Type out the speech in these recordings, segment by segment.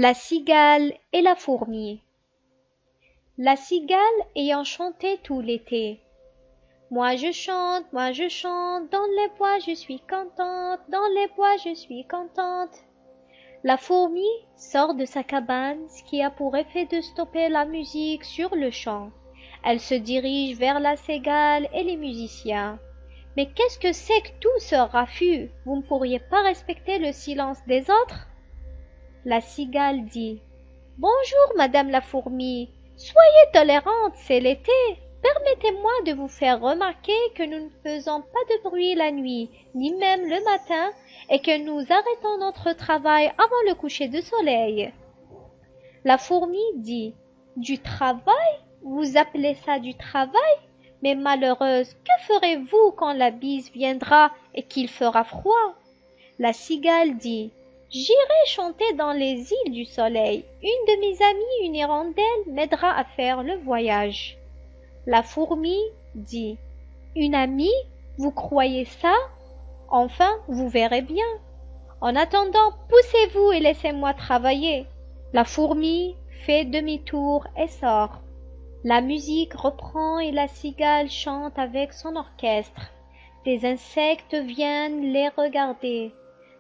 La cigale et la fourmi. La cigale ayant chanté tout l'été. Moi je chante, dans les bois je suis contente, dans les bois je suis contente. La fourmi sort de sa cabane, ce qui a pour effet de stopper la musique sur le champ. Elle se dirige vers la cigale et les musiciens. Mais qu'est-ce que c'est que tout ce raffut? Vous ne pourriez pas respecter le silence des autres? La cigale dit: Bonjour, madame la fourmi, soyez tolérante, c'est l'été. Permettez-moi de vous faire remarquer que nous ne faisons pas de bruit la nuit, ni même le matin, et que nous arrêtons notre travail avant le coucher du soleil. La fourmi dit: Du travail? Vous appelez ça du travail? Mais malheureuse, que ferez-vous quand la bise viendra et qu'il fera froid? La cigale dit: J'irai chanter dans les îles du soleil. Une de mes amies, une hirondelle, m'aidera à faire le voyage. La fourmi dit: Une amie? Vous croyez ça? Enfin, vous verrez bien. En attendant, poussez-vous et laissez-moi travailler. La fourmi fait demi-tour et sort. La musique reprend et la cigale chante avec son orchestre. Des insectes viennent les regarder.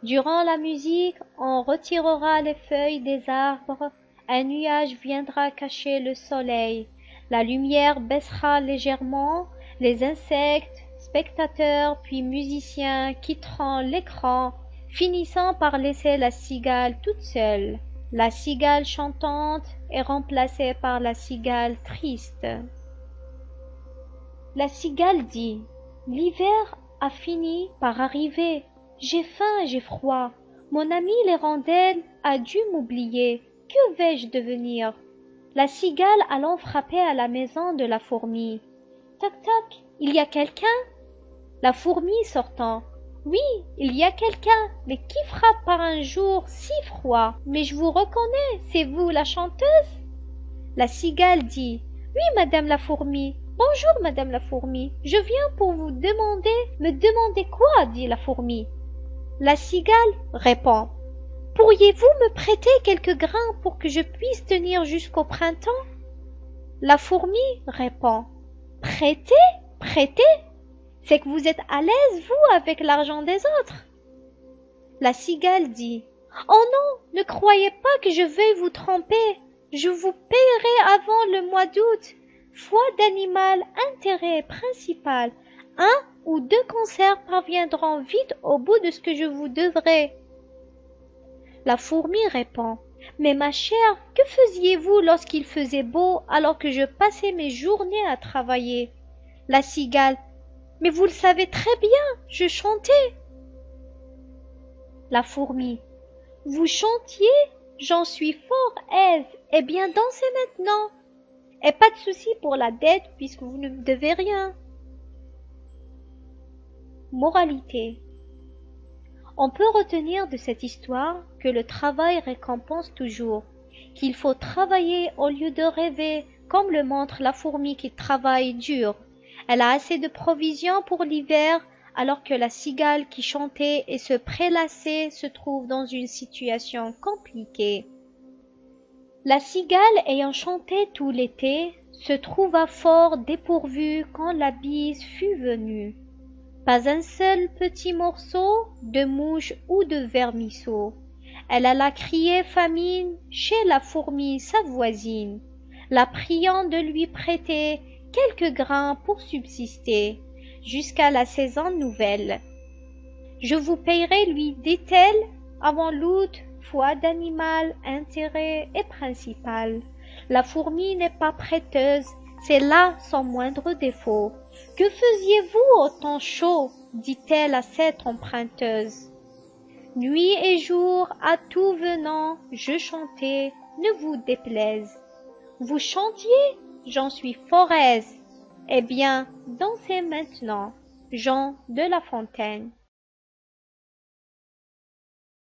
Durant la musique, on retirera les feuilles des arbres, un nuage viendra cacher le soleil, la lumière baissera légèrement, les insectes, spectateurs puis musiciens quitteront l'écran, finissant par laisser la cigale toute seule. La cigale chantante est remplacée par la cigale triste. La cigale dit: L'hiver a fini par arriver. J'ai faim, j'ai froid. Mon ami l'hirondelle a dû m'oublier. Que vais-je devenir? La cigale allant frapper à la maison de la fourmi. Toc toc, il y a quelqu'un? La fourmi sortant. Oui, il y a quelqu'un, mais qui frappe par un jour si froid? Mais je vous reconnais, c'est vous la chanteuse? La cigale dit: Oui, madame la fourmi. Bonjour, madame la fourmi. Je viens pour vous demander. Me demander quoi? Dit la fourmi. La cigale répond: Pourriez-vous me prêter quelques grains pour que je puisse tenir jusqu'au printemps? La fourmi répond: Prêter? Prêter? C'est que vous êtes à l'aise, vous, avec l'argent des autres. La cigale dit: Oh non, ne croyez pas que je veuille vous tromper. Je vous paierai avant le mois d'août. Foi d'animal, intérêt principal. 1 ou 2 concerts parviendront vite au bout de ce que je vous devrai. La fourmi répond: Mais ma chère, que faisiez-vous lorsqu'il faisait beau alors que je passais mes journées à travailler? La cigale: Mais vous le savez très bien, je chantais. La fourmi: Vous chantiez? J'en suis fort aise. Eh bien, dansez maintenant. Et pas de souci pour la dette puisque vous ne me devez rien. Moralité. On peut retenir de cette histoire que le travail récompense toujours, qu'il faut travailler au lieu de rêver, comme le montre la fourmi qui travaille dur. Elle a assez de provisions pour l'hiver, alors que la cigale qui chantait et se prélassait se trouve dans une situation compliquée. La cigale ayant chanté tout l'été, se trouva fort dépourvue quand la bise fut venue. Pas un seul petit morceau de mouche ou de vermisseau. Elle alla crier famine chez la fourmi sa voisine, la priant de lui prêter quelques grains pour subsister, jusqu'à la saison nouvelle. Je vous payerai, lui dit-elle, avant l'août, foi d'animal, intérêt et principal. La fourmi n'est pas prêteuse, c'est là son moindre défaut. Que faisiez-vous au temps chaud? Dit-elle à cette emprunteuse. Nuit et jour, à tout venant, je chantais, ne vous déplaise. Vous chantiez? J'en suis fort aise. Eh bien, dansez maintenant. Jean de La Fontaine.